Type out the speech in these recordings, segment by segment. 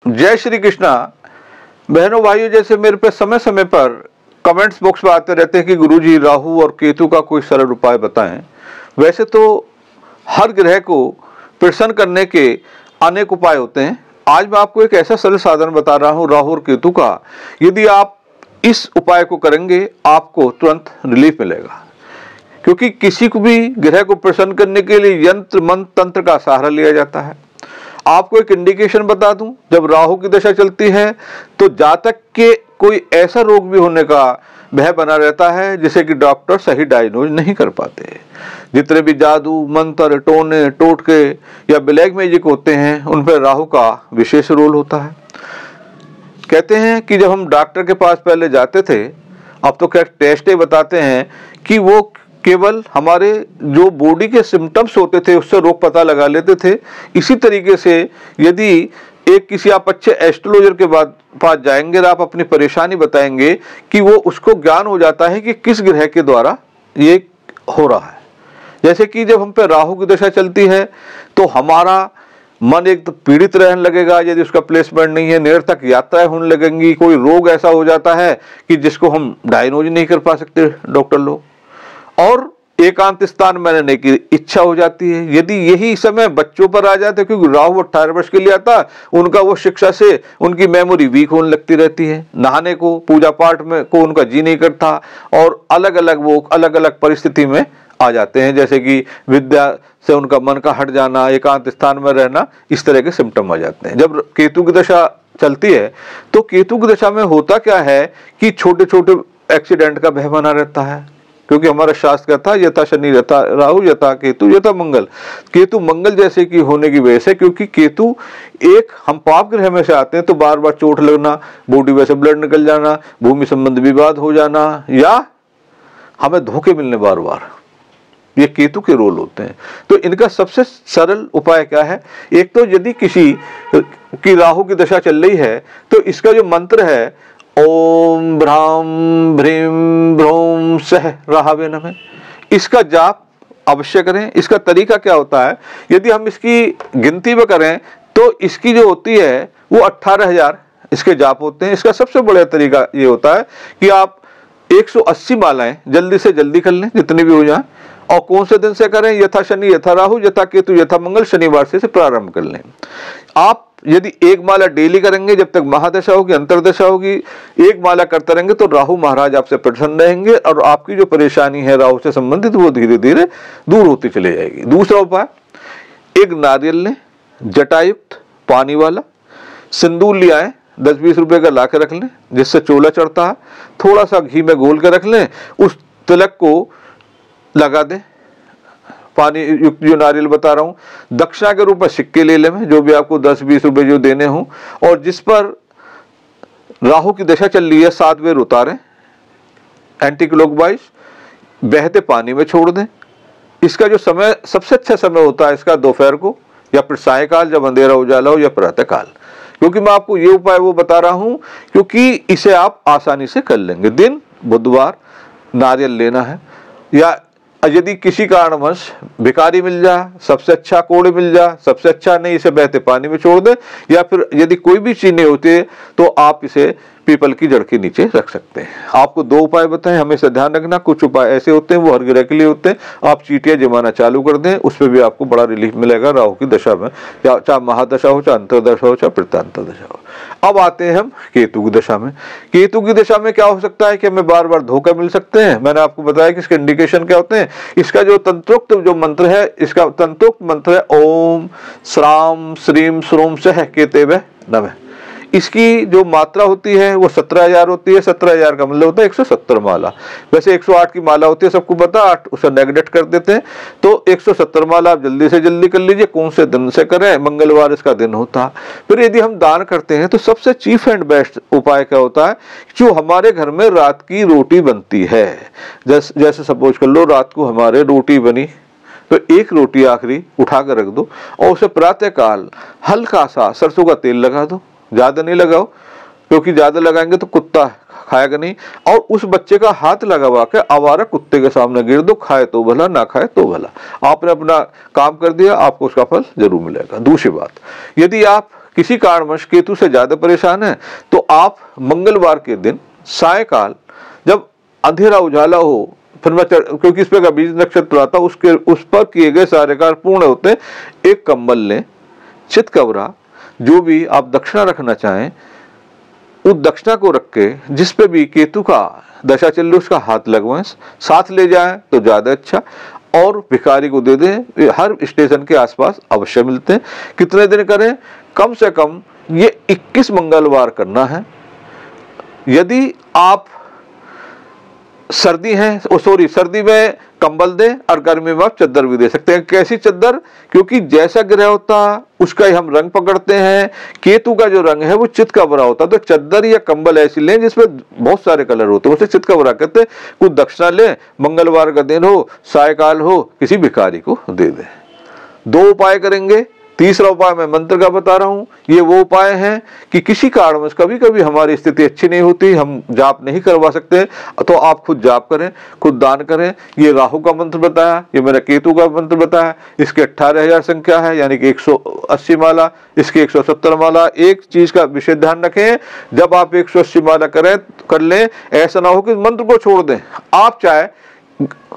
जय श्री कृष्णा। बहनों भाइयों, जैसे मेरे पे समय समय पर कमेंट्स बॉक्स में आते रहते हैं कि गुरुजी राहु और केतु का कोई सरल उपाय बताएं। वैसे तो हर ग्रह को प्रसन्न करने के अनेक उपाय होते हैं। आज मैं आपको एक ऐसा सरल साधन बता रहा हूं राहु और केतु का। यदि आप इस उपाय को करेंगे आपको तुरंत रिलीफ मिलेगा, क्योंकि किसी को भी ग्रह को प्रसन्न करने के लिए यंत्र मंत्र तंत्र का सहारा लिया जाता है। आपको एक इंडिकेशन बता दूं, जब राहु की दशा चलती है तो जातक के कोई ऐसा रोग भी होने का भय बना रहता है जिसे कि डॉक्टर सही डायग्नोज नहीं कर पाते। जितने भी जादू मंत्र टोने टोटके या ब्लैक मैजिक होते हैं उन पर राहु का विशेष रोल होता है। कहते हैं कि जब हम डॉक्टर के पास पहले जाते थे, अब तो क्या टेस्ट ही बताते हैं कि वो केवल हमारे जो बॉडी के सिम्टम्स होते थे उससे रोग पता लगा लेते थे। इसी तरीके से यदि एक किसी आप अच्छे एस्ट्रोलॉजर के पास जाएंगे और आप अपनी परेशानी बताएंगे कि वो उसको ज्ञान हो जाता है कि किस ग्रह के द्वारा ये हो रहा है। जैसे कि जब हम पे राहु की दशा चलती है तो हमारा मन एक तो पीड़ित रहने लगेगा, यदि उसका प्लेसमेंट नहीं है, निरर्थक यात्राएं होने लगेंगी, कोई रोग ऐसा हो जाता है कि जिसको हम डायग्नोज नहीं कर पा सकते डॉक्टर लोग, और एकांत स्थान में रहने की इच्छा हो जाती है। यदि यही समय बच्चों पर आ जाता है, क्योंकि राहु 18 वर्ष के लिए आता है, उनका वो शिक्षा से उनकी मेमोरी वीक होने लगती रहती है, नहाने को पूजा पाठ में को उनका जी नहीं करता, और अलग अलग परिस्थिति में आ जाते हैं, जैसे कि विद्या से उनका मन का हट जाना, एकांत स्थान में रहना, इस तरह के सिम्टम आ जाते हैं। जब केतु की दशा चलती है तो केतु की दशा में होता क्या है कि छोटे छोटे एक्सीडेंट का भय बना रहता है, क्योंकि हमारा शास्त्र कहता है यथा शनि यथा राहु यथा केतु यथा मंगल। केतु मंगल जैसे की होने की वजह से, क्योंकि केतु एक हम पाप ग्रह में से आते हैं तो बार बार चोट लगना, बॉडी में से ब्लड निकल जाना, भूमि संबंध विवाद हो जाना, या हमें धोखे मिलने बार बार, ये केतु के रोल होते हैं। तो इनका सबसे सरल उपाय क्या है? एक तो यदि किसी की राहु की दशा चल रही है तो इसका जो मंत्र है ओम भ्राम भ्रीम भ्रोम सह राहवे नमः, इसका जाप अवश्य करें। इसका तरीका क्या होता है? यदि हम इसकी गिनती में करें तो इसकी जो होती है वो 18,000 इसके जाप होते हैं। इसका सबसे बड़ा तरीका ये होता है कि आप 180 मालाएं जल्दी से जल्दी कर लें, जितनी भी हो जाए, और कौन से दिन से करें? यथा शनि यथा राहु यथा केतु यथा मंगल, शनिवार से प्रारंभ कर लें। आप यदि एक माला डेली करेंगे, जब तक महादशा होगी अंतरदशा होगी, एक माला करते रहेंगे तो राहु महाराज आपसे प्रसन्न रहेंगे और आपकी जो परेशानी है राहु से संबंधित वो धीरे धीरे दूर होती चली जाएगी। दूसरा उपाय, एक नारियल लें जटायुक्त पानी वाला, सिंदूर ले आए, 10-20 रुपए का ला के रख लें जिससे चोला चढ़ता है, थोड़ा सा घी में घोल के रख लें, उस तिलक को लगा दें, पानी युक्त जो नारियल बता रहा हूं। दक्षिणा के रूप में सिक्के ले लें, जो भी आपको 10-20 रुपए जो देने हों, और जिस पर राहु की दशा चल रही है 7 बार उतारें एंटी क्लॉकवाइज, बहते पानी में छोड़ दें। इसका जो समय सबसे अच्छा समय होता है इसका दोपहर को, या फिर सायकाल जब अंधेरा उजाला हो, या प्रातः काल। क्योंकि मैं आपको ये उपाय वो बता रहा हूं क्योंकि इसे आप आसानी से कर लेंगे। दिन बुधवार नारियल लेना है, या यदि किसी कारणवश भिखारी मिल जा सबसे अच्छा, कोड़े मिल जा सबसे अच्छा, नहीं इसे बहते पानी में छोड़ दे, या फिर यदि कोई भी चीज नहीं होती है तो आप इसे पीपल की जड़ के नीचे रख सकते हैं। आपको 2 उपाय बताएं, हमेशा ध्यान रखना। कुछ उपाय ऐसे होते हैं वो हर ग्रह के लिए होते हैं, आप चीटियां जमाना चालू कर दें, उस पर भी आपको बड़ा रिलीफ मिलेगा राहु की दशा में, चाहे महादशा हो, चाहे अंतरदशा हो, चाहे प्रत्यंतरदशा हो। अब आते हैं हम केतु की दशा में। केतु की दशा में क्या हो सकता है कि हमें बार बार धोखा मिल सकते हैं। मैंने आपको बताया कि इसके इंडिकेशन क्या होते हैं। इसका जो तंत्रोक्त जो मंत्र है, इसका तंत्रोक्त मंत्र है ओम श्राम श्रीम श्रोम सह केतवे नमः। इसकी जो मात्रा होती है वो 17,000 होती है। 17,000 का मतलब होता है 170 माला। वैसे 108 की माला होती है, सबको पता, 8 उसे नेगलेक्ट कर देते हैं। तो 170 माला आप जल्दी से जल्दी कर लीजिए। कौन से दिन से करें? मंगलवार इसका दिन होता है। फिर यदि हम दान करते हैं तो सबसे चीफ एंड बेस्ट उपाय क्या होता है? जो हमारे घर में रात की रोटी बनती है, जैसे सपोज कर लो रात को हमारे रोटी बनी, तो एक रोटी आखिरी उठा कर रख दो और उसे प्रातः काल हल्का सा सरसों का तेल लगा दो। ज्यादा नहीं लगाओ, क्योंकि ज्यादा लगाएंगे तो कुत्ता खाएगा नहीं, और उस बच्चे का हाथ लगा के आवारा कुत्ते के सामने गिर दो, खाए तो भला ना खाए तो भला। आपने अपना काम कर दिया, आपको उसका फल जरूर मिलेगा। दूसरी बात, यदि आप किसी कारणवश केतु से ज्यादा परेशान है तो आप मंगलवार के दिन सायकाल जब अंधेरा उजाला हो, फिर मैं क्योंकि इस पे बीज नक्षत्र आता उसके उस पर किए गए सारे कार्य पूर्ण होते, एक कंबल लें, चितकबरा, जो भी आप दक्षिणा रखना चाहें उस दक्षिणा को रख के जिस पे भी केतु का दशा चल रही उसका हाथ लगवाएं, साथ ले जाएं तो ज्यादा अच्छा, और भिखारी को दे दें। हर स्टेशन के आसपास अवश्य मिलते हैं। कितने दिन करें? कम से कम ये 21 मंगलवार करना है। यदि आप सर्दी है, सर्दी में कंबल दें और गर्मी में आप चद्दर भी दे सकते हैं। कैसी चद्दर? क्योंकि जैसा ग्रह होता उसका ही हम रंग पकड़ते हैं। केतु का जो रंग है वो चित का भरा होता है, तो चद्दर या कंबल ऐसी लें जिसमें बहुत सारे कलर होते हैं, उसे चित का भरा कहते हैं। कुछ दक्षिणा लें, मंगलवार का दिन हो, सायकाल हो, किसी भिखारी को दे दें। 2 उपाय करेंगे। तीसरा उपाय मैं मंत्र का बता रहा हूं। ये वो उपाय हैं कि किसी कारणवश कभी कभी हमारी स्थिति अच्छी नहीं होती, हम जाप नहीं करवा सकते, तो आप खुद जाप करें, खुद दान करें। ये राहु का मंत्र बताया, ये मेरा केतु का मंत्र बताया। इसके 18,000 संख्या है, यानी कि 180 माला, इसकी 170 माला। एक चीज का विशेष ध्यान रखें, जब आप 180 माला कर लें, ऐसा ना हो कि मंत्र को छोड़ दें। आप चाहे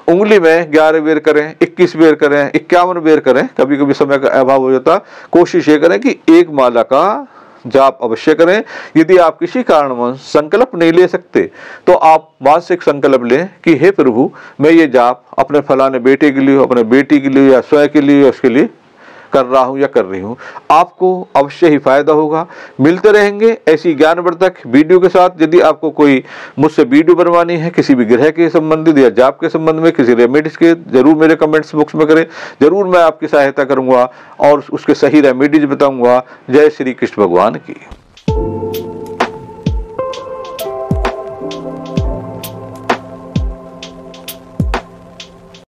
उंगली में 11 बेर करें, 21 बेर करें, 51 बेर करें, कभी कभी समय का अभाव हो जाता। कोशिश ये करें कि एक माला का जाप अवश्य करें। यदि आप किसी कारणवश संकल्प नहीं ले सकते तो आप मानसिक संकल्प लें कि हे प्रभु, मैं ये जाप अपने फलाने बेटे के लिए, अपने बेटी के लिए या स्वयं के लिए, उसके लिए कर रहा हूं या कर रही हूं। आपको अवश्य ही फायदा होगा। मिलते रहेंगे ऐसी ज्ञानवर्धक वीडियो के साथ। यदि आपको कोई मुझसे वीडियो बनवानी है किसी भी ग्रह के संबंधित या जाप के संबंध में, किसी रेमेडीज के, जरूर मेरे कमेंट्स बॉक्स में करें। जरूर मैं आपकी सहायता करूंगा और उसके सही रेमेडीज बताऊंगा। जय श्री कृष्ण भगवान की।